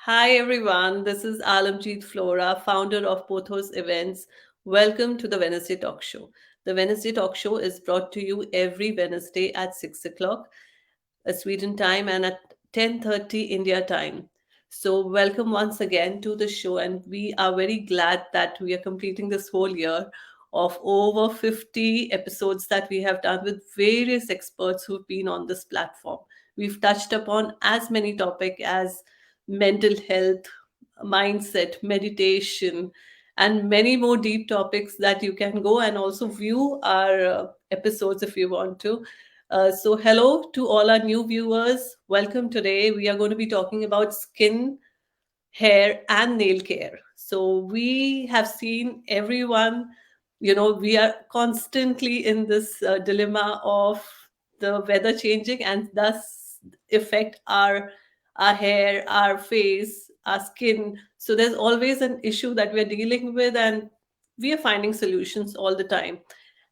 Hi everyone, this is Alamjeet Flora, founder of Pothos Events. Welcome to the Wednesday Talk Show. The Wednesday Talk Show is brought to you every Wednesday at 6 o'clock Sweden time and at 10:30 India time. So welcome once again to the show, and we are very glad that we are completing this whole year of over 50 episodes that we have done with various experts who've been on this platform. We've touched upon as many topics as mental health, mindset, meditation, and many more deep topics that you can go and also view our episodes if you want to. Hello to all our new viewers. Welcome today. We are going to be talking about skin, hair, and nail care. So, we have seen everyone, we are constantly in this dilemma of the weather changing and thus affect our hair, our face, our skin. So, there's always an issue that we're dealing with, and we are finding solutions all the time.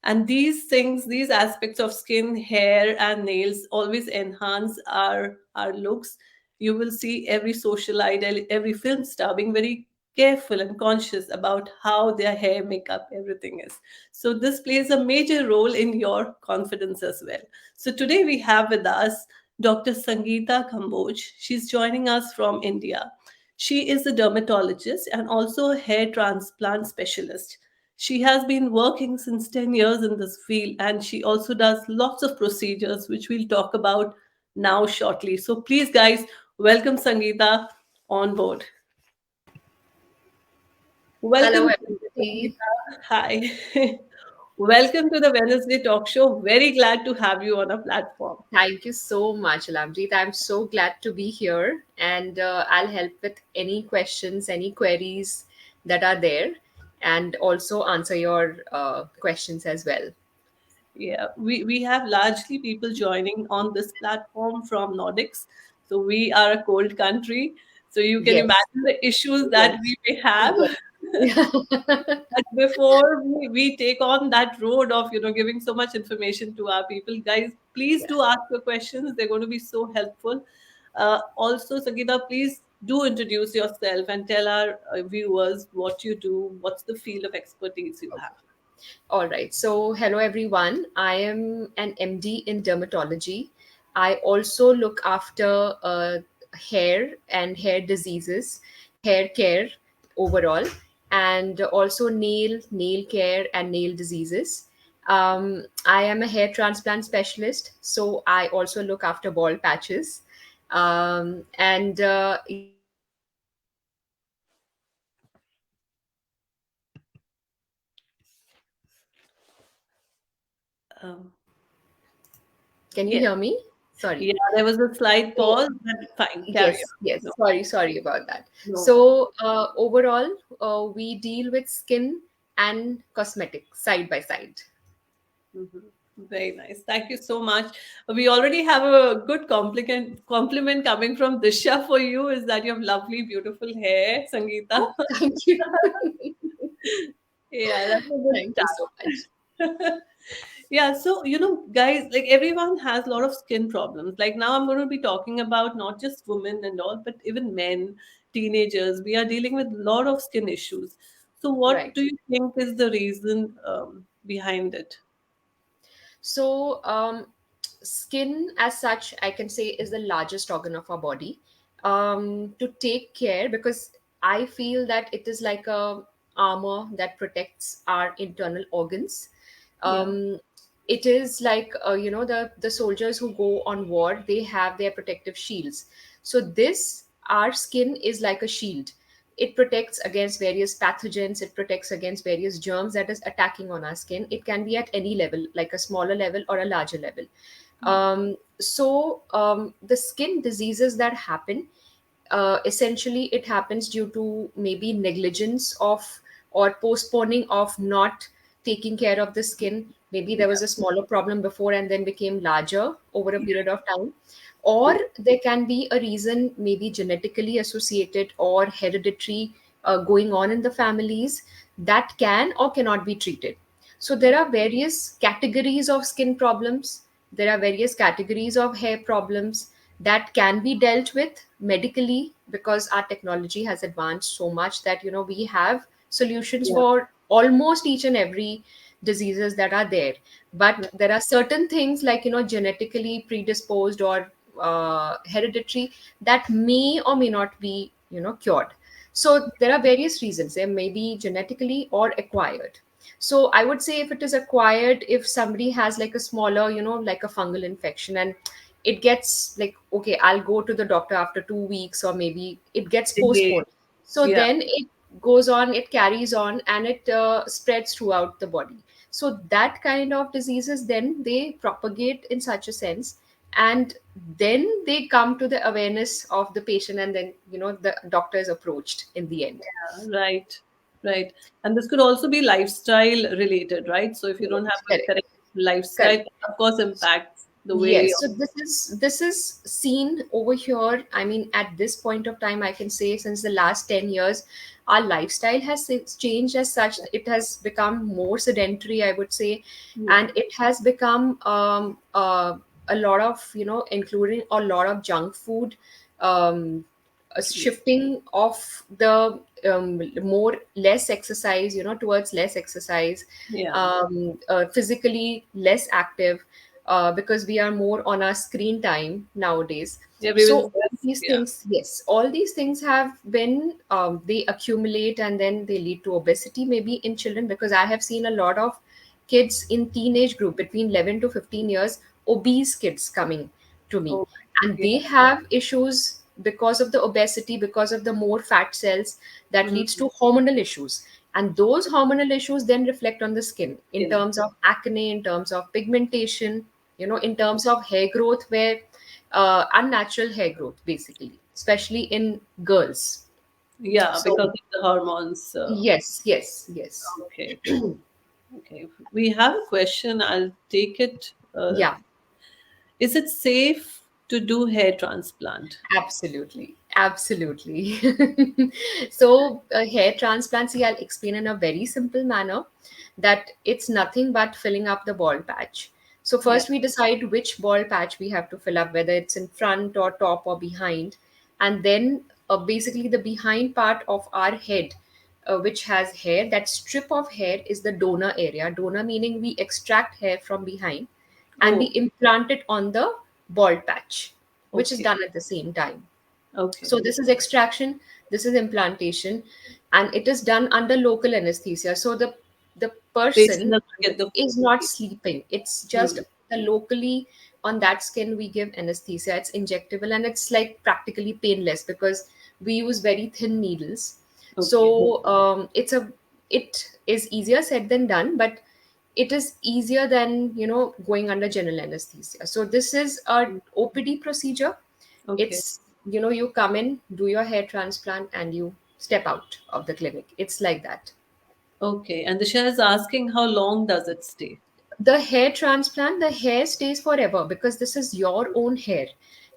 And these things, these aspects of skin, hair, and nails always enhance our looks. You will see every socialite, every film star being very careful and conscious about how their hair, makeup, everything is. So this plays a major role in your confidence as well. So today we have with us Dr. Sangeeta Kamboj. She's joining us from India. She is a dermatologist and also a hair transplant specialist. She has been working since 10 years in this field, and she also does lots of procedures, which we'll talk about now shortly. So please, guys, welcome Sangeeta on board. Hello, Welcome, everybody. Sangeeta. Hi. Welcome to the Wednesday Talk Show. Very glad to have you on our platform. Thank you so much, Lamjeet. I'm so glad to be here, and I'll help with any questions, any queries that are there, and also answer your questions as well. Yeah, we have largely people joining on this platform from Nordics. So we are a cold country. So you can Yes, imagine the issues that yes, we may have. yes. Yeah. But before we take on that road of giving so much information to our people, guys, please Yeah. do ask your questions. They're going to be so helpful. Also, Sagita, please do introduce yourself and tell our viewers what you do. What's the field of expertise you have? All right. So, hello everyone. I am an MD in dermatology. I also look after hair and hair diseases, hair care overall, and also nail care and nail diseases. I am a hair transplant specialist, so I also look after bald patches. And Yes, Um, can you yeah, hear me? Sorry. yeah, there was a slight So, pause, but fine, carry yes, on. yes. No, Sorry about that. no problem. So, overall, we deal with skin and cosmetics side by side. Mhm. Very nice. Thank you so much. We already have a good compliment coming from Disha for you is that you have lovely, beautiful hair, Sangeeta. Oh, thank you. Yeah, that's a good Thank you so much. start. Yeah, so guys, like everyone has a lot of skin problems. Like now, I'm going to be talking about not just women and all, but even men, teenagers. We are dealing with a lot of skin issues. So, what Right. do you think is the reason behind it? So, skin as such, I can say, is the largest organ of our body. To take care, because I feel that it is like a armor that protects our internal organs. Yeah. Um, it is like the soldiers who go on war, they have their protective shields. So this our skin is like a shield. It protects against various pathogens, it protects against various germs that is attacking on our skin. It can be at any level, like a smaller level or a larger level. The skin diseases that happen, essentially it happens due to maybe negligence of or postponing of not taking care of the skin. Maybe there was a smaller problem before and then became larger over a period of time. Or there can be a reason, maybe genetically associated or hereditary, going on in the families, that can or cannot be treated. So there are various categories of skin problems, there are various categories of hair problems that can be dealt with medically, because our technology has advanced so much that we have solutions Yeah. for almost each and every diseases that are there. But Right. there are certain things like genetically predisposed or hereditary that may or may not be cured. So there are various reasons. There may be genetically or acquired. So I would say if it is acquired, if somebody has like a smaller, like a fungal infection, and it gets like, okay, I'll go to the doctor after 2 weeks, or maybe it gets Delay. postponed. So Yeah. then it goes on, it carries on, and it spreads throughout the body. So that kind of diseases, then they propagate in such a sense, and then they come to the awareness of the patient, and then the doctor is approached in the end. Right, right. And this could also be lifestyle related, right? So if you don't have the Correct. correct lifestyle, Correct. it of course impacts the way Yes, of, so this is seen over here. I mean, at this point of time, I can say since the last 10 years, our lifestyle has changed as such. It has become more sedentary, I would say, yeah, and it has become a lot of including a lot of junk food, um, a true. shifting of the more less exercise, towards less exercise, Yeah. physically less active, because we are more on our screen time nowadays. So Everyone's all best. these Yeah. things, yes, all these things have been, they accumulate and then they lead to obesity maybe in children, because I have seen a lot of kids in teenage group between 11 to 15 years, obese kids coming to me, Oh, and yeah. they have issues because of the obesity, because of the more fat cells, that leads Mhm. to hormonal issues, and those hormonal issues then reflect on the skin in In. terms of acne, in terms of pigmentation, in terms of hair growth, where unnatural hair growth basically, especially in girls. Yeah, So because of the hormones. yes, yes, yes. Okay. Okay. We have a question. I'll take it. Yeah. Is it safe to do hair transplant? Absolutely, absolutely. So, hair transplant, see, I'll explain in a very simple manner that it's nothing but filling up the bald patch. So, Yeah. first we decide which bald patch we have to fill up, whether it's in front or top or behind. And then, basically, the behind part of our head, which has hair, that strip of hair is the donor area. Donor meaning we extract hair from behind and we Oh, implant it on the bald patch, which is okay. done at the same time. Okay. So this is extraction, this is implantation, and it is done under local anesthesia. So the Patient person doesn't get the is full not pain. sleeping. It's just Hmm. locally on that skin we give anesthesia. It's injectable and it's like practically painless because we use very thin needles. Okay. So it is easier said than done, but it is easier than going under general anesthesia. So this is a OPD procedure. Okay. It's you come in, do your hair transplant, and you step out of the clinic. It's like that. Okay. And the Disha is asking how long does it stay? The hair transplant, the hair stays forever because this is your own hair,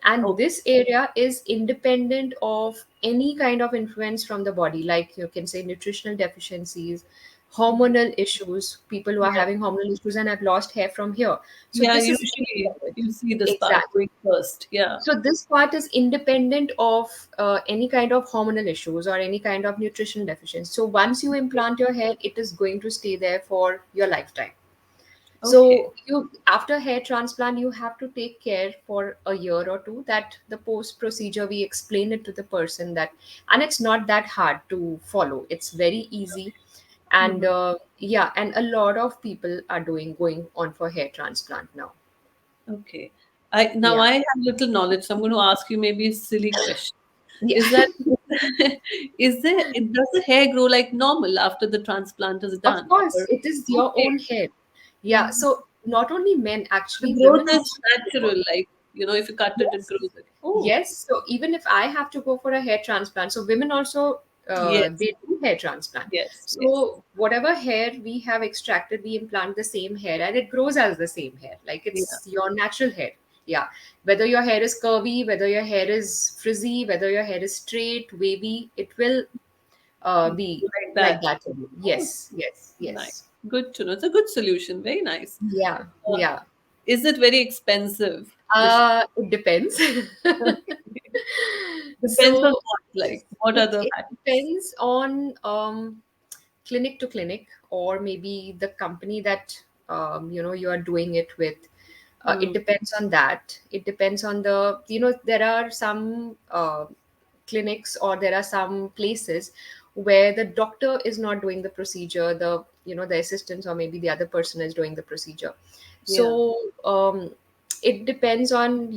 and Okay. this area is independent of any kind of influence from the body, like you can say nutritional deficiencies, hormonal issues, people who are Yeah. having hormonal issues and have lost hair from here. So Yeah, this is usually independent. you see the spark Exactly. going first. Yeah. So this part is independent of any kind of hormonal issues or any kind of nutrition deficiency. So once you implant your hair, it is going to stay there for your lifetime. Okay. So you, after hair transplant, you have to take care for a year or two, that the post procedure we explain it to the person, that, and it's not that hard to follow. It's very easy, and Mhm. yeah, and a lot of people are doing going on for hair transplant now. Okay. I Yeah. have little knowledge, so I'm going to ask you maybe a silly question. Yeah. Is that does the hair grow like normal after the transplant is Of done? course, Or it is your okay. own hair. Yeah. Mhm. So not only men, The actually, growth women is also grow. natural, like if you cut it, it Yes. grows. Like, oh, Yes. So even if I have to go for a hair transplant, so women also yes, they do hair transplant. yes, yes. So whatever hair we have extracted, we implant the same hair, and it grows as the same hair. Like Yeah. it's your natural hair. Yeah. Whether your hair is curvy, whether your hair is frizzy, whether your hair is straight, wavy, it will be Like like that. that. Oh, Yes. Yes. nice. Yes. Good to know. It's a good solution. Very nice. Yeah. Uh, Yeah. is it very expensive? The It depends. Depends on So what, like what it, other it factors? depends on clinic to clinic, or maybe the company that you are doing it with. It Hmm. depends on that. It depends on there are some clinics, or there are some places where the doctor is not doing the procedure, the assistants or maybe the other person is doing the procedure. Yeah. So it depends on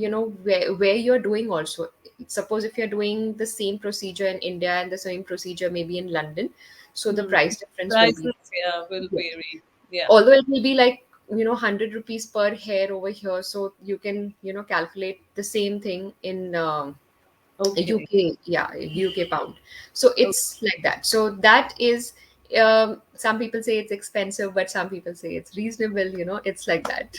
where you're doing also. Suppose if you're doing the same procedure in India and the same procedure maybe in London, so the Hmm. price difference will be, Prices, yeah, will yes, vary. Yeah. although it will be like 100 rupees per hair over here, so you can calculate the same thing in Okay. UK, yeah, UK pound. So Okay. it's like that. So that is, some people say it's expensive, but some people say it's reasonable. It's like that.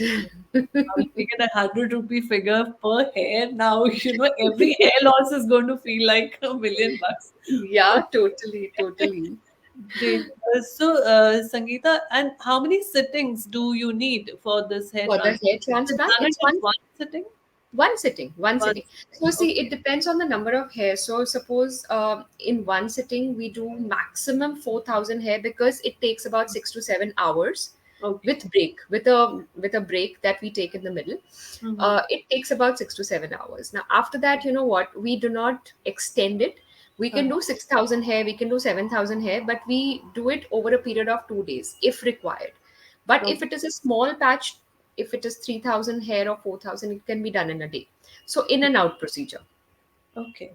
I'll take it 100 rupee figure per hair. Now, every hair loss is going to feel like $1 million. Yeah, totally, Okay. totally. Great. Sangeeta, and how many sittings do you need for this hair For the transplant? hair Is it transplant, done it's it in one sitting? one sitting, one One sitting. So sitting. see, Okay. it depends on the number of hair. So suppose in one sitting we do maximum 4,000 hair, because it takes about 6 to 7 hours Okay. with break, with a break that we take in the middle. Mm-hmm. It takes about 6 to 7 hours. Now after that, you know what, we do not extend it. We can Uh-huh. do 6,000 hair, we can do 7,000 hair, but we do it over a period of 2 days if required. But if Okay. it is a small patch, if it is 3,000 hair or 4,000, it can be done in a day. So in and out procedure. Okay.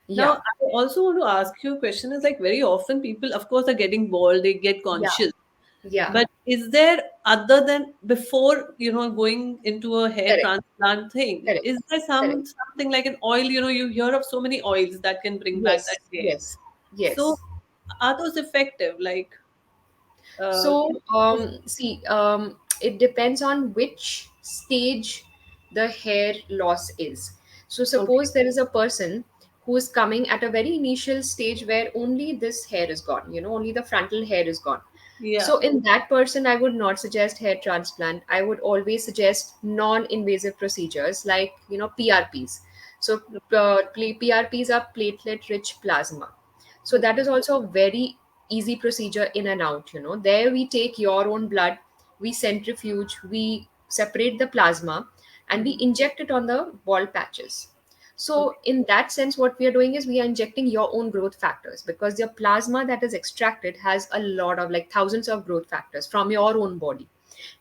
Now, Yeah, I also want to ask you a question is like very often people, of course, are getting bald, they get yeah, conscious. yeah. But is there, other than before, going into a hair Correct, transplant thing, correct, is there correct. something like an oil, you hear of so many oils that can bring back that Yes, hair. yes, So yes. are those effective? Like, So, can you just- see, it depends on which stage the hair loss is. So, okay. suppose there is a person who is coming at a very initial stage where only this hair is gone, only the frontal hair is gone. Yeah. So, in that person, I would not suggest hair transplant. I would always suggest non invasive procedures like, PRPs. So, PRPs are platelet rich plasma. So that Okay. is also a very easy procedure, in and out. There we take your own blood, we centrifuge, we separate the plasma, and we Mhm. inject it on the bald patches. So Okay. in that sense, what we are doing is we are injecting your own growth factors, because your plasma that is extracted has a lot of, like, thousands of growth factors from your own body,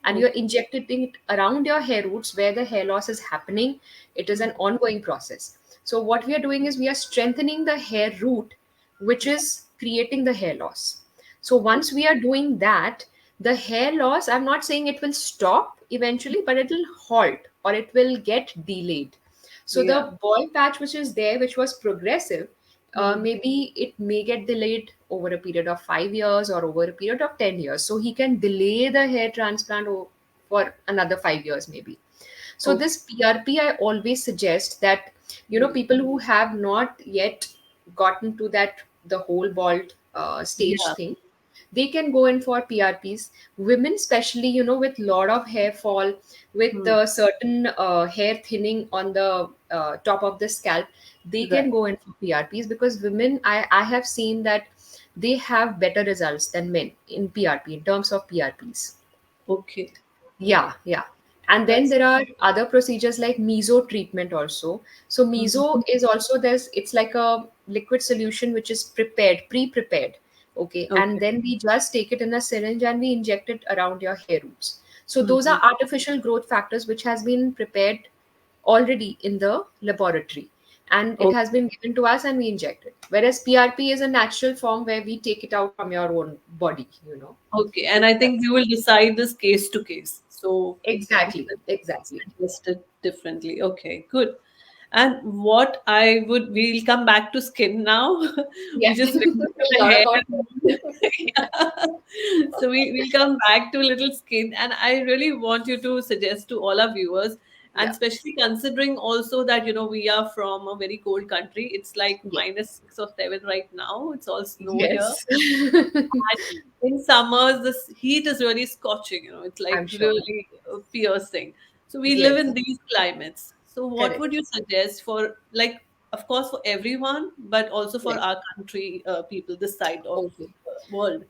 and you're Okay. injecting it around your hair roots where the hair loss is happening. It is an Mhm. ongoing process. So what we are doing is we are strengthening the hair root, which is creating the hair loss. So once we are doing that, the hair loss, I'm not saying it will stop eventually, but it will halt, or it will get delayed. So Yeah. the bald patch which is there, which was progressive, Hmm. maybe it may get delayed over a period of 5 years or over a period of 10 years. So he can delay the hair transplant for another 5 years, maybe. So Okay. this PRP, I always suggest that, Great. people who have not yet gotten to that, the whole bald stage Yeah. thing, they can go in for PRPs. Women, especially, with lot of hair fall, with Hmm. certain hair thinning on the top of the scalp, they Right. can go in for PRPs, because women, I have seen that they have better results than men in PRP, in terms of PRPs. Okay. Yeah, yeah. And then That's there are other procedures like meso treatment also. So mhm. meso is also, it's like a liquid solution which is prepared, pre-prepared. Okay. And Okay. then we just take it in a syringe and we inject it around your hair roots. So those Mhm. are artificial growth factors which has been prepared already in the laboratory. And it has been given to us and we inject it. Whereas PRP is a natural form where we take it out from your own body. Okay, So and I think that's we will decide this case to case. So exactly, it's exactly. suggested differently. Okay, good. And what I would, we'll come back to skin now. Yeah, We just removed a the lot hair. about. Yeah. So we'll come back to little skin. And I really want you to suggest to all our viewers, and Yeah, especially considering also that, we are from a very cold country. It's like yeah, -6 or -7 right now. It's all snow here. yes. And in summers, this heat is really scorching, it's like I'm sure. really piercing. So we live Yes, in these climates. So what correct. would you suggest for like of course, for everyone, but also for Right. our country, people, this side of Okay. world.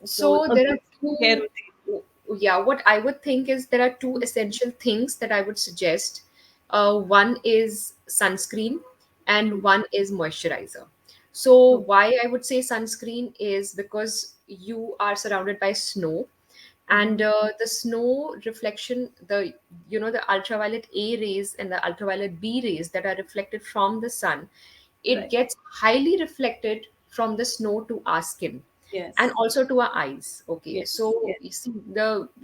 So So a there are good hair two, routine. yeah, what I would think is there are two essential things that I would suggest. One is sunscreen and one is moisturizer. So Okay. why I would say sunscreen is because you are surrounded by snow, and Mhm. the snow reflection, the the ultraviolet A rays and the ultraviolet B rays that are reflected from the sun, it Right. gets highly reflected from the snow to our skin and Yes. also to our eyes. Okay, Yes. so Yes. you see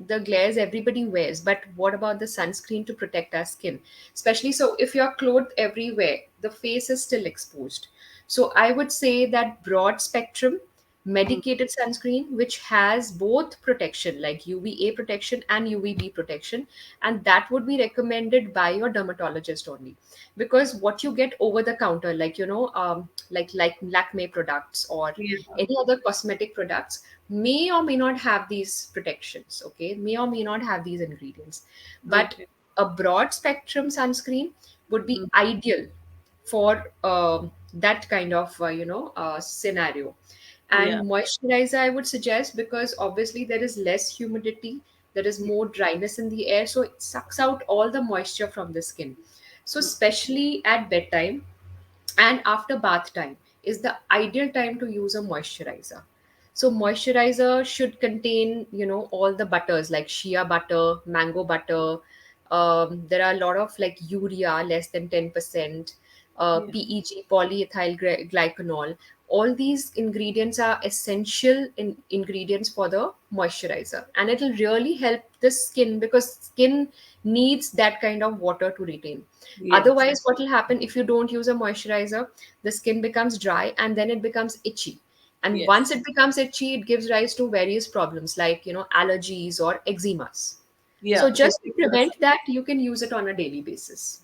the glares everybody wears, but what about the sunscreen to protect our skin? Especially so if you're clothed everywhere, the face is still exposed. So I would say that broad spectrum Mm. medicated sunscreen which has both protection like UVA protection and UVB protection, and that would be recommended by your dermatologist only, because what you get over the counter like like Lakme products or Yeah. any other cosmetic products may or may not have these protections, okay, may or may not have these ingredients, but Okay. a broad spectrum sunscreen would be Mm. ideal for that kind of scenario. Yeah. And moisturizer I would suggest, because obviously there is less humidity, there is Yeah. more dryness in the air, so it sucks out all the moisture from the skin. So True. especially at bedtime and after bath time is the ideal time to use a moisturizer. So moisturizer should contain all the butters like shea butter, mango butter. There are a lot of like urea less than 10%, Yeah. PEG, polyethyl glycanol. All these ingredients are essential ingredients for the moisturizer, and it will really help the skin because skin needs that kind of water to retain. Yes. Otherwise, what will happen if you don't use a moisturizer? The skin becomes dry and then it becomes itchy. And Yes. once it becomes itchy, it gives rise to various problems like, allergies or eczemas. So Yeah. just to prevent that, you can use it on a daily basis.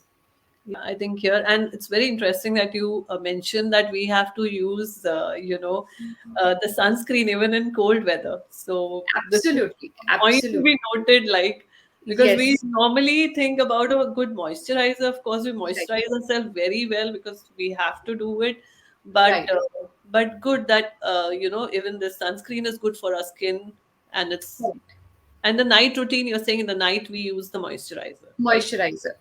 Yeah, I think here, and it's very interesting that you mentioned that we have to use, the sunscreen even in cold weather. So this is Absolutely. a point to Absolutely. be noted, like, because we Yes. normally think about a good moisturizer. Of course, we Right. moisturize ourselves very well because we have to do it. But Right. good that even the sunscreen is good for our skin, and it's Right. and the night routine. You're saying in the night we use the moisturizer, right?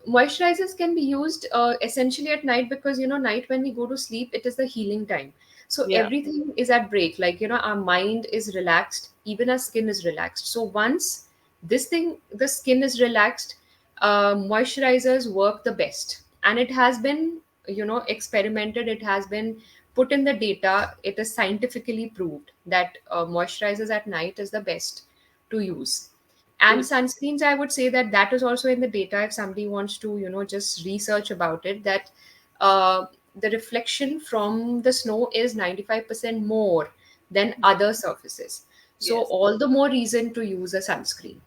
Moisturizers can be used essentially at night, because night when we go to sleep, it is the healing time. So Yeah. everything is at break, like our mind is relaxed, even our skin is relaxed. So once the skin is relaxed, moisturizers work the best, and it has been experimented, it has been put in the data, it is scientifically proved that moisturizers at night is the best to use. And Good. sunscreens, I would say that that is also in the data if somebody wants to just research about it, that the reflection from the snow is 95% more than other surfaces, so Yes. all the more reason to use a sunscreen.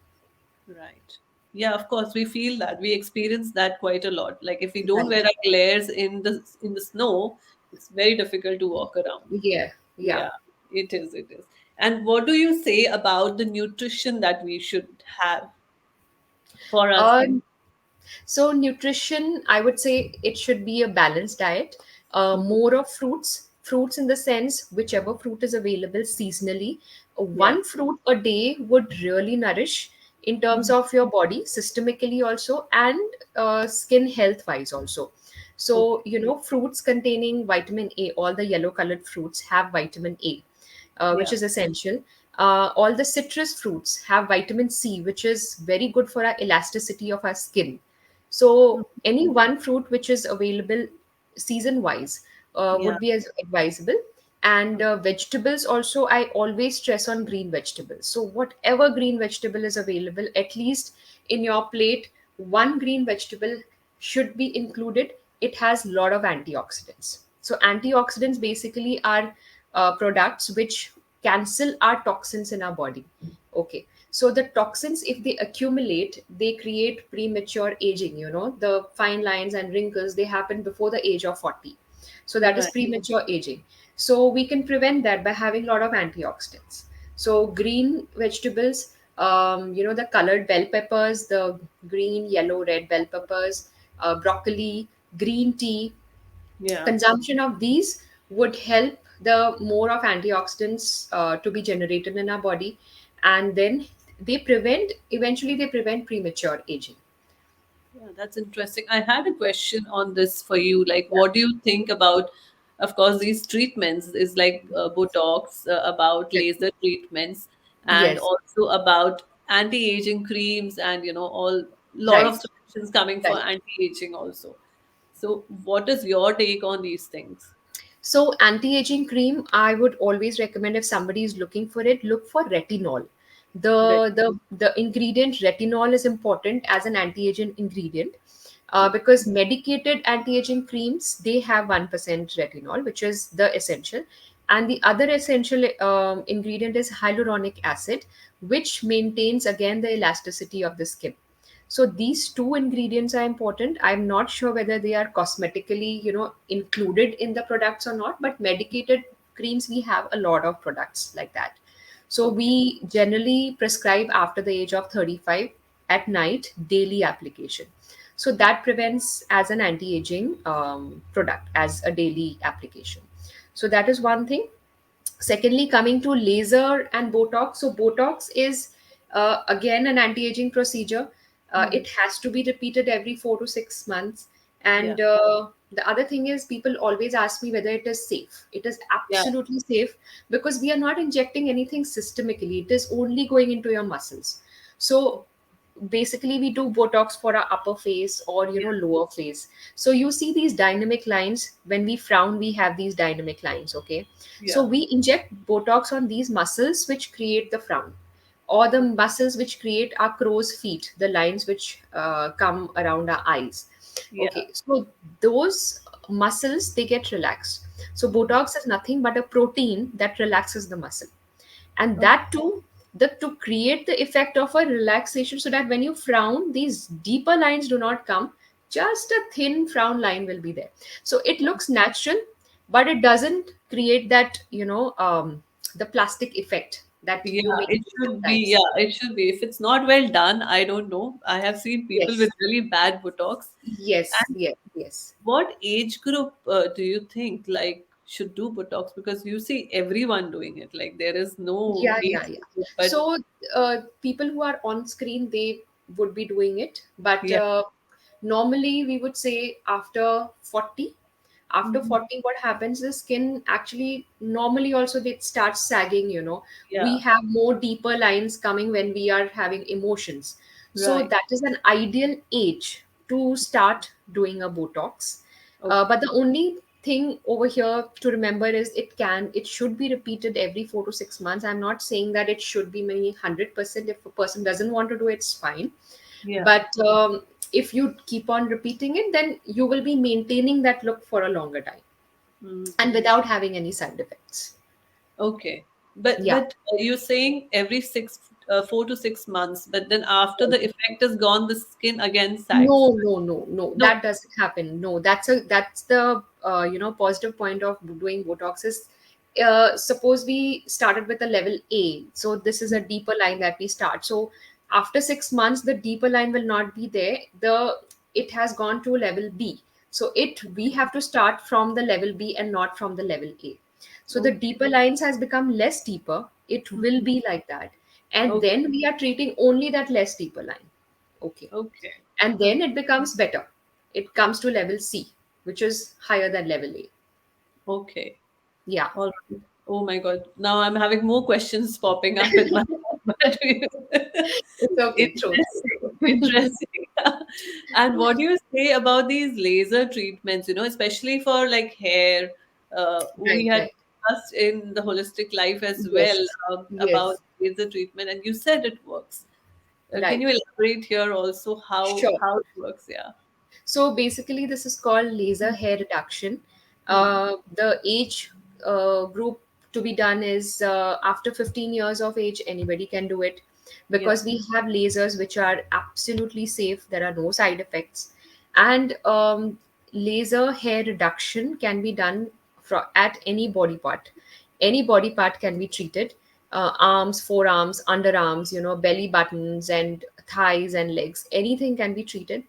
Right. Yeah, of course, we feel that. We experience that quite a lot. Like if we don't wear Right. our glares in the snow, it's very difficult to walk around. Yeah. Yeah. Yeah, it is, it is. And what do you say about the nutrition that we should have for our uh, skin? So nutrition, I would say it should be a balanced diet. Mhm. More of fruits in the sense whichever fruit is available seasonally. Yeah. One fruit a day would really nourish in terms Mhm. of your body systemically also, and skin health wise also. So Okay. fruits containing vitamin A, all the yellow colored fruits have vitamin A, which Yeah. is essential. All the citrus fruits have vitamin C, which is very good for our elasticity of our skin. Mhm. So any one fruit which is available season wise Yeah. would be as advisable. And vegetables also, I always stress on green vegetables. So whatever green vegetable is available, at least in your plate, one green vegetable should be included. It has a lot of antioxidants. So antioxidants basically are products which cancel our toxins in our body. Okay, so the toxins, if they accumulate, they create premature aging. The fine lines and wrinkles, they happen before the age of 40. So that is Right. premature aging. So we can prevent that by having a lot of antioxidants. So green vegetables, the colored bell peppers, the green, yellow, red bell peppers, broccoli, green tea, Yeah. Consumption of these would help the more of antioxidants to be generated in our body, and then they prevent premature aging. Yeah, that's interesting. I had a question on this for you. Like, Yeah. what do you think about, of course, these treatments is like Botox, about Right. laser treatments, and Yes. also about anti-aging creams, and all lot of Right. solutions coming for Right. anti-aging also. So, what is your take on these things? So, anti-aging cream, I would always recommend if somebody is looking for it, look for retinol. Right. The ingredient retinol is important as an anti-aging ingredient, because medicated anti-aging creams, they have 1% retinol, which is the essential, and the other essential ingredient is hyaluronic acid, which maintains again the elasticity of the skin. So these two ingredients are important. I'm not sure whether they are cosmetically, included in the products or not, but medicated creams, we have a lot of products like that. So Okay. we generally prescribe after the age of 35 at night daily application. So that prevents as an anti-aging product as a daily application. So that is one thing. Secondly, coming to laser and Botox. So, Botox is again an anti aging procedure. Hmm. It has to be repeated every 4 to 6 months. Yeah. And the other thing is, people always ask me whether it is safe. It is Yeah. absolutely safe because we are not injecting anything systemically, it is only going into your muscles. So, basically we do Botox for our upper face or Yeah. lower face. So you see these dynamic lines. When we frown, we have these dynamic lines. Okay, so Yeah. we inject Botox on these muscles which create the frown, or the muscles which create our crow's feet, the lines which come around our eyes. Yeah. Okay, so those muscles, they get relaxed. So Botox is nothing but a protein that relaxes the muscle, and Oh, that too, to create the effect of a relaxation, so that when you frown, these deeper lines do not come, just a thin frown line will be there. So it looks natural, but it doesn't create that, the plastic effect that you yeah, may it see should be. sometimes. Yeah, it should be. If it's not well done, I don't know. I have seen people with Yes, really bad Botox. yes, And yes, yes. what age group do you think like should do Botox? Because you see everyone doing it. Like there is no Yeah, age yeah, yeah. group, but So people who are on screen, they would be doing it, but yeah, normally we would say after 40. After mhm, 40, what happens is skin actually normally also they start sagging. We yeah, have more deeper lines coming when we are having emotions. So right, that is an ideal age to start doing a Botox. But okay, the only thing over here to remember is it should be repeated every 4 to 6 months. I'm not saying that it should be maybe 100%. If a person doesn't want to do it, it's fine. yeah, But if you keep on repeating it, then you will be maintaining that look for a longer time and mm-hmm. without having any side effects. Okay. But Yeah. you're saying every 4 to 6 months, but then after the effect is gone, the skin again sags. No, no, no, no. No. That doesn't happen. No, that's the positive point of doing Botox is, suppose we started with a level A. So this is a deeper line that we start. So after 6 months, the deeper line will not be there. It has gone to level B. So we have to start from the level B and not from the level A. So the Okay. deeper lines has become less deeper. It will Mhm. be like that. And Okay. then we are treating only that less deeper line. Okay, Okay. and then it becomes better. It comes to level C, which is higher than level A. Okay. Yeah. All right. Oh my God. Now I'm having more questions popping up in my but It's okay, throw interesting. it. Interesting. And what do you say about these laser treatments, especially for like hair? We Right, had right. discussed in the holistic life as well Yes, about yes, laser treatment, and you said it works. Can you right. elaborate here also how Sure. how it works? Yeah. So basically, this is called laser hair reduction. Hmm. The age group to be done is after 15 years of age, anybody can do it, Yeah. because we have lasers which are absolutely safe. There are no side effects. And laser hair reduction can be done at any body part. Any body part can be treated. Arms, forearms, underarms, belly buttons and thighs and legs. Anything can be treated.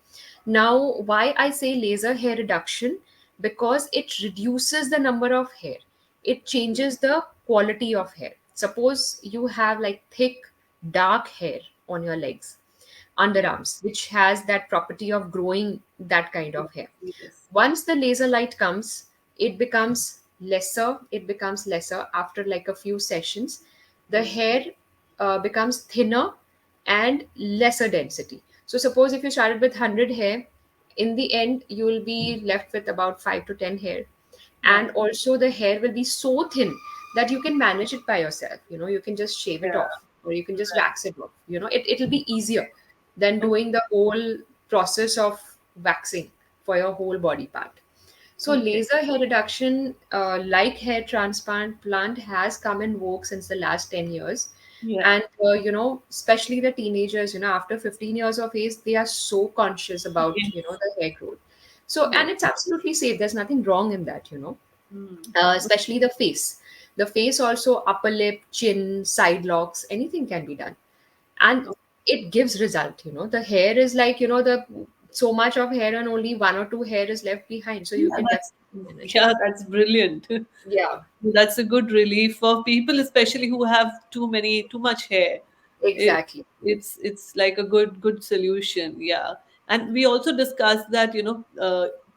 Now, why I say laser hair reduction? because it reduces the number of hair. It changes the quality of hair. Suppose you have like thick, dark hair on your legs, Yeah. underarms, which has that property of growing that kind of hair. Yes. Once the laser light comes, it becomes lesser after like a few sessions. The Hmm. hair becomes thinner and lesser density. So suppose if you started with 100 hair, in the end you will be left with about 5 to 10 hair. And Yeah. also the hair will be so thin that you can manage it by yourself. You can just shave it Yeah. off, or you can just Right. wax it off. It'll be easier than Okay. doing the whole process of waxing for your whole body part. So Okay. laser hair reduction, like hair transplant, has come in vogue since the last 10 years. Yeah. And, especially the teenagers, after 15 years of age, they are so conscious about, Yes. the hair growth. So, Yes. and it's absolutely safe. There's nothing wrong in that. Hmm. Especially the face. The face also, upper lip, chin, side locks, anything can be done. And Oh, it gives result. The hair is like, the so much of hair and only one or two hair is left behind. So you yeah, can that's definitely manage it. yeah, that's brilliant. Yeah, That's a good relief for people, especially who have too much hair. It, exactly. it's like a good solution. Yeah, and we also discussed that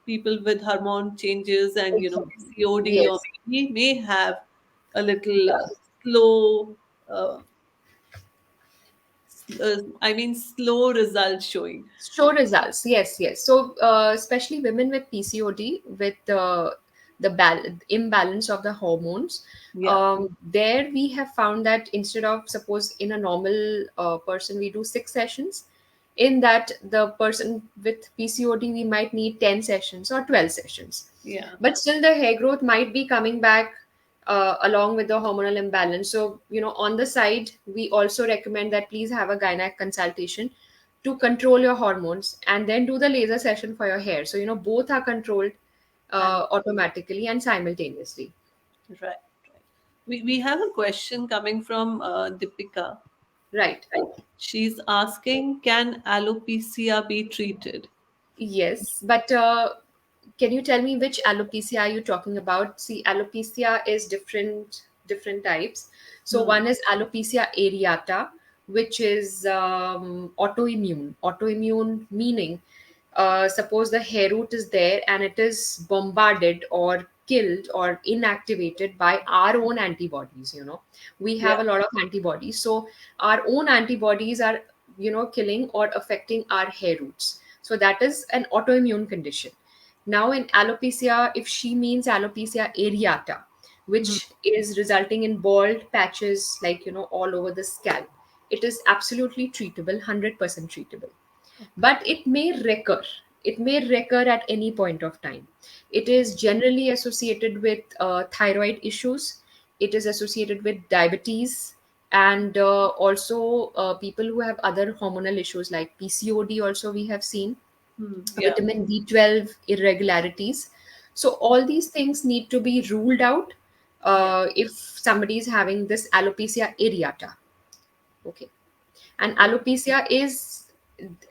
people with hormone changes and Exactly. COD or Yes. may have a little Yeah. slow. I mean, slow results showing. Show results. Yes, yes. So, especially women with PCOD, with the imbalance of the hormones, Yeah, there we have found that instead of, suppose in a normal person we do 6 sessions, in that the person with PCOD we might need 10 sessions or 12 sessions. yeah, But still, the hair growth might be coming back along with the hormonal imbalance. So, on the side, we also recommend that please have a gynec consultation to control your hormones, and then do the laser session for your hair. So, both are controlled and automatically and simultaneously. right, right. We have a question coming from Deepika. Right. She's asking, can alopecia be treated? Yes. But can you tell me which alopecia are you talking about? See, alopecia is different types. So Hmm. one is alopecia areata, which is autoimmune. Autoimmune meaning, suppose the hair root is there and it is bombarded or killed or inactivated by our own antibodies. We Yeah. have a lot of antibodies, so our own antibodies are killing or affecting our hair roots. So that is an autoimmune condition. Now in alopecia, if she means alopecia areata, Mhm. which is resulting in bald patches like all over the scalp, it is absolutely treatable, 100% treatable. But it may recur at any point of time. It is generally associated with thyroid issues. It is associated with diabetes, and also people who have other hormonal issues like PCOD also we have seen, Hmm. Yeah. vitamin B12 irregularities. So all these things need to be ruled out Yeah. if somebody is having this alopecia areata. Okay. And Oh, alopecia is,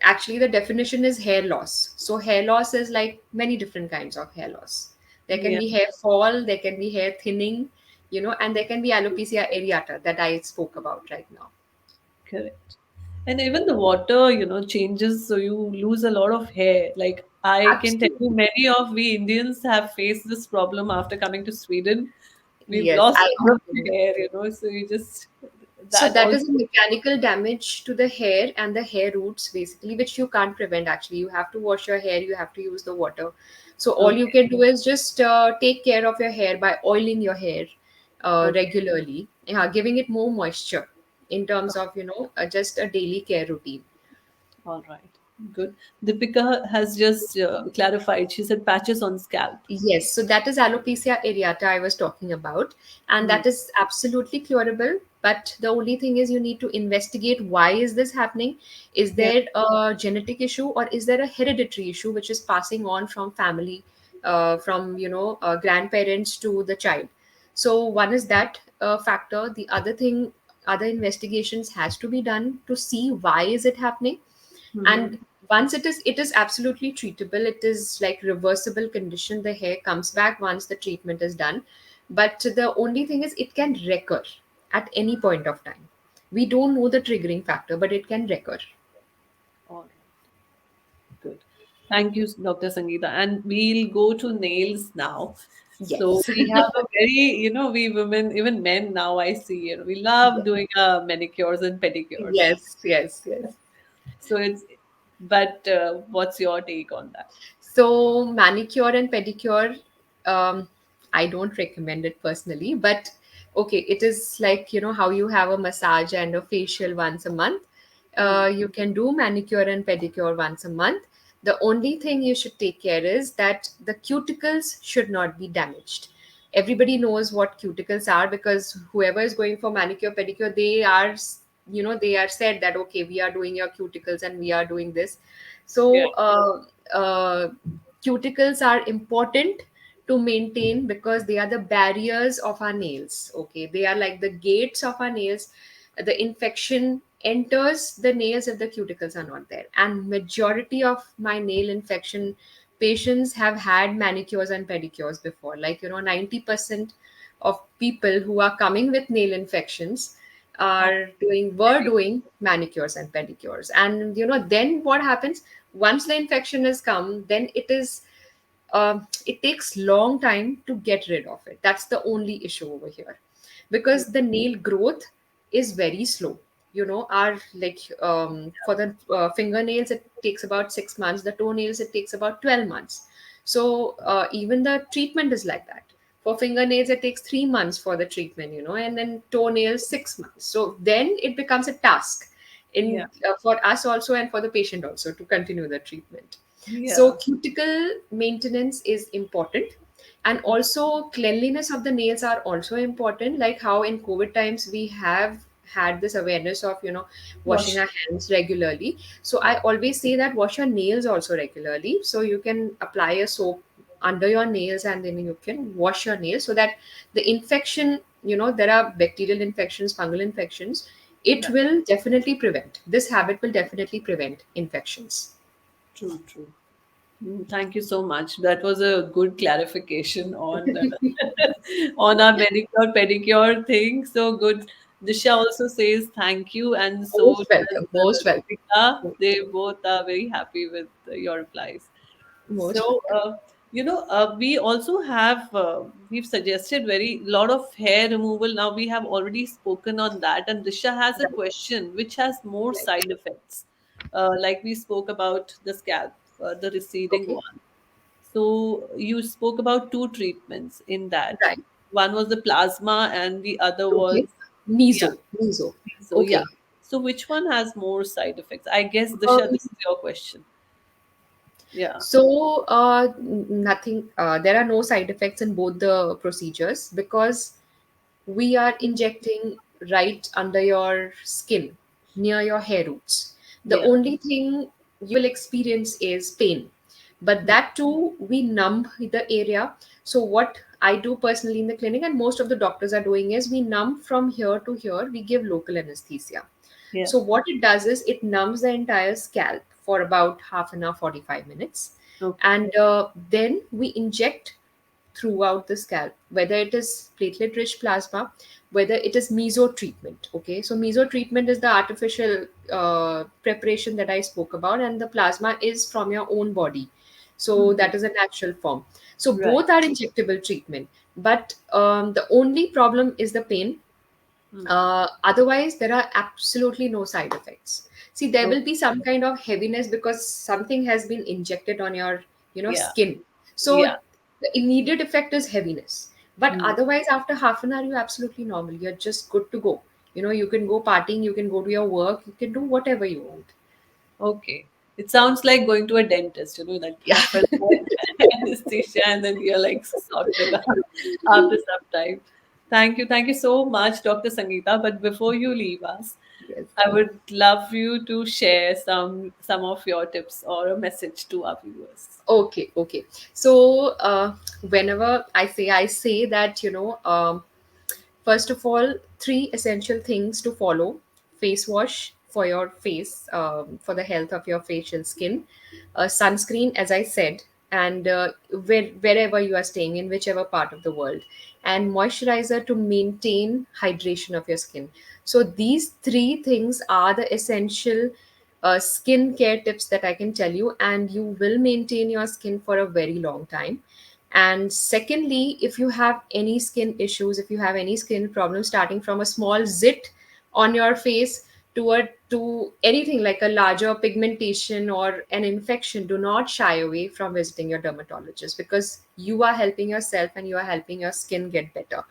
actually, the definition is hair loss. So hair loss is like many different kinds of hair loss. There can yeah. be hair fall, there can be hair thinning, and there can be alopecia areata that I spoke about right now. Correct. And even the water, changes, so you lose a lot of hair. Like I can tell you, Absolutely. many of we Indians have faced this problem after coming to Sweden. We've Yes, lost I a lot of agree. hair, so you just So that that also. is a mechanical damage to the hair and the hair roots, basically, which you can't prevent. Actually, you have to wash your hair. You have to use the water. So all you Okay. can do is just take care of your hair by oiling your hair Okay. regularly, yeah, giving it more moisture in terms of just a daily care routine. All right. Good. Deepika has just clarified. She said patches on scalp. Yes, so that is alopecia areata I was talking about, and Hmm. that is absolutely curable. But the only thing is, you need to investigate why is this happening. Is Yeah. there a genetic issue, or is there a hereditary issue which is passing on from family, from grandparents to the child? So one is that factor. The other thing, other investigations has to be done to see why is it happening. Hmm. And Once it is absolutely treatable. It is like reversible condition. The hair comes back once the treatment is done. But the only thing is it can recur at any point of time. We don't know the triggering factor, but it can recur. All right. Good. Thank you, Dr. Sangeeta. And we'll go to nails now. So Yes. we have a very, we women, even men now I see, we love Yes, doing manicures and pedicures. yes, yes, yes. So but what's your take on that? So manicure and pedicure, um, I don't recommend it personally, but okay, it is like how you have a massage and a facial once a month. Hmm. You can do manicure and pedicure once a month. The only thing you should take care is that the cuticles should not be damaged. Everybody knows what cuticles are, because whoever is going for manicure pedicure, they are said that okay, we are doing your cuticles and we are doing this. Yeah. So cuticles are important to maintain because they are the barriers of our nails. Okay, they are like the gates of our nails. The infection enters the nails if the cuticles are not there, and majority of my nail infection patients have had manicures and pedicures before. Like 90% of people who are coming with nail infections Oh, are doing were doing manicures and pedicures. And then what happens once the infection has come, then it takes long time to get rid of it. That's the only issue over here, because the nail growth is very slow. Our like for the fingernails it takes about 6 months, the toenails it takes about 12 months. So even the treatment is like that. For fingernails it takes 3 months for the treatment, and then toenails 6 months. So then it becomes a task yeah. in for us also and for the patient also to continue the treatment. So Yeah. cuticle maintenance is important, and also cleanliness of the nails are also important. Like how in COVID times we have had this awareness of washing Wash. our hands regularly. So I Yeah. always say that wash your nails also regularly. So you can apply a soap under your nails and then you can wash your nails so that the infection, there are bacterial infections, fungal infections. It Yeah. will definitely prevent. This habit will definitely prevent infections. True, true. Thank you so much. That was a good clarification on on our manicure pedicure thing. So good. Disha also says thank you, and so Most does welcome. Most welcome. Sangeeta. They both are very happy with your replies. Most So, welcome. we also have we've suggested very lot of hair removal. Now we have already spoken on that, and Disha has a Right. question which has more Right. side effects. Like we spoke about the scalp, the receding Okay. one. So you spoke about two treatments in that. Right. One was the plasma, and the other was Okay. yeah. Meso. Meso. So yeah. Okay. So which one has more side effects? I guess Disha, Um, this is your question. Yeah. so nothing. There are no side effects in both the procedures because we are injecting right under your skin, near your hair roots. The Yeah. only thing you will experience is pain, but that too we numb the area. So what I do personally in the clinic and most of the doctors are doing is we numb from here to here. We give local anesthesia. Yeah. So what it does is it numbs the entire scalp for about half an hour, 45 minutes, Okay. and then we inject throughout the scalp, whether it is platelet rich plasma, whether it is meso treatment. Okay, so meso treatment is the artificial preparation that I spoke about, and the plasma is from your own body. So Mhm. that is a natural form. So Right. both are injectable treatment, but the only problem is the pain. Mm. Otherwise, there are absolutely no side effects. See, there Oh, will be some kind of heaviness because something has been injected on your, yeah. skin. Yeah. So the immediate effect is heaviness. But Mm. otherwise, after half an hour, you're absolutely normal. You're just good to go. You can go partying, you can go to your work, you can do whatever you want. Okay. It sounds like going to a dentist, that Yeah. half an hour anesthesia and then you're like sorted out after some time. Thank you. Thank you so much, Dr. Sangeeta. But before you leave us, Yes. I would love you to share some of your tips or a message to our viewers. Okay, okay. So whenever I say that, first of all, three essential things to follow: face wash, for your face, for the health of your facial skin. Sunscreen, as I said, and wherever you are staying, in whichever part of the world, and moisturizer to maintain hydration of your skin. So these three things are the essential skin care tips that I can tell you, and you will maintain your skin for a very long time. And secondly, if you have any skin issues, if you have any skin problems, starting from a small zit on your face to anything like a larger pigmentation or an infection, do not shy away from visiting your dermatologist, because you are helping yourself and you are helping your skin get better.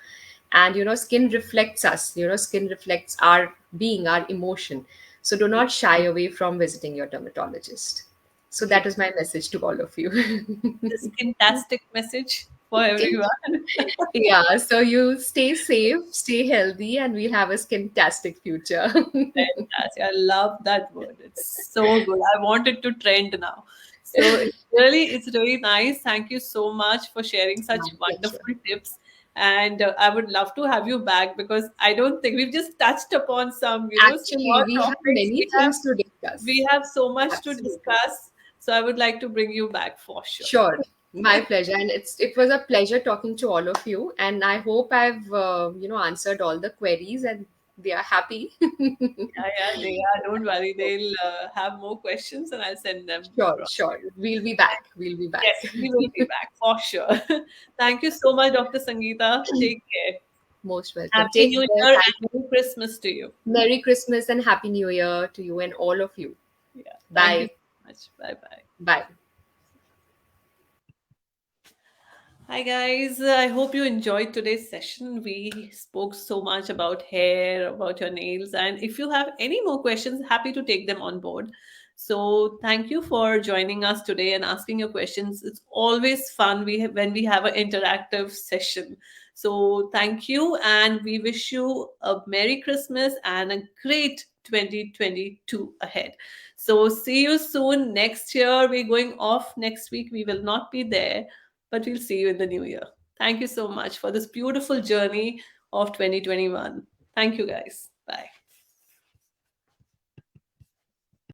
And skin reflects us, skin reflects our being, our emotion. So do not shy away from visiting your dermatologist. So that Great. is my message to all of you. The skintastic message for everyone. Yeah, so you stay safe, stay healthy, and we'll have a skintastic future. Fantastic. I love that word. It's so good. I want it to trend now. So it's really nice. Thank you so much for sharing such My pleasure. wonderful tips. And I would love to have you back because I don't think we've just touched upon some, Actually, small we have topics. many We have things to we discuss. have so much to Absolutely. discuss. So I would like to bring you back for sure. Sure. My pleasure. And it was a pleasure talking to all of you. And I hope I've answered all the queries and they are happy. Yeah, yeah, they are. Don't worry. They'll have more questions and I'll send them Sure, across to sure. you. We'll be back. We'll be back. Yes, we will be back for sure. Thank you so much, Dr. Sangeeta. Take care. Most welcome. Happy Take New care. Year Thank and Merry Christmas to you. Merry Christmas and Happy New Year to you and all of you. Yeah, thank you Bye. so much. Bye bye. Bye. Hi, guys. I hope you enjoyed today's session. We spoke so much about hair, about your nails, and if you have any more questions, happy to take them on board. So, thank you for joining us today and asking your questions. It's always fun when we have an interactive session. So, thank you, and we wish you a Merry Christmas and a great 2022 ahead. So, see you soon next year. We're going off next week. We will not be there, but we'll see you in the new year. Thank you so much for this beautiful journey of 2021. Thank you, guys. Bye.